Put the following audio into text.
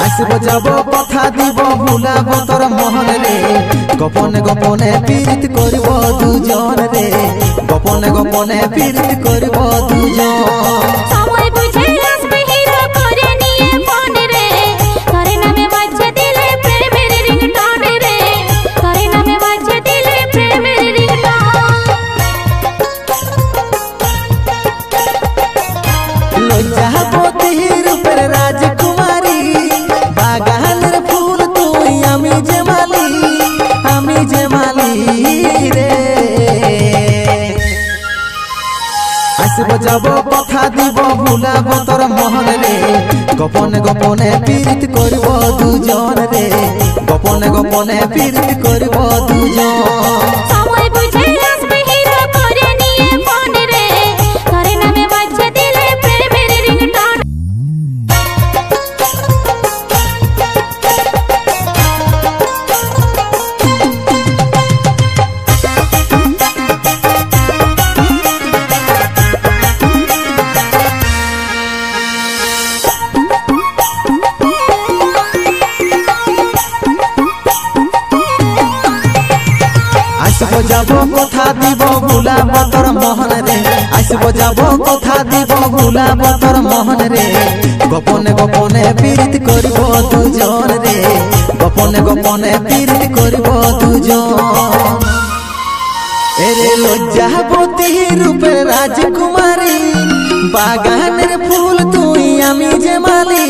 আসব যাব কথা দিব ভুলাব তোর মহন রে গোপনে গোপনে পীড়িত করিব দুজন রে গোপনে গোপনে পীড়িত করিব দুজন সময় বুঝে আসবে হিরো করে নিয়ে ফোন রে তোর নামে বাজছে দিলে প্রেমের রিংটোন রে তোর নামে বাজছে দিলে প্রেমের রিংটোন লজ্জাবতী রূপের রাজকুমারী বাগানের ফুল তুই আমি যে মালি রে আসব যাব কথা দিব ভুলাব তোর মহন রে গোপনে গোপনে পীড়িত করিব দুজন রে গোপনে গোপনে পীড়িত করিব দুজন সময় বুঝে আসবে হিরো করে নিয়ে ফোন রে তোর নামে বাজছে দিলে প্রেমের রিংটোন আসব যাব কথা দিব ভুলাব তোর মহন রে আসব যাব কথা দিব ভুলাব তোর মহন রে গোপনে গোপনে পীড়িত করিব দুজন রে গোপনে গোপনে পীড়িত করিব দুজন এরে লজ্জাবতী রূপের রাজকুমারী বাগানের ফুল তুই আমি যে মালি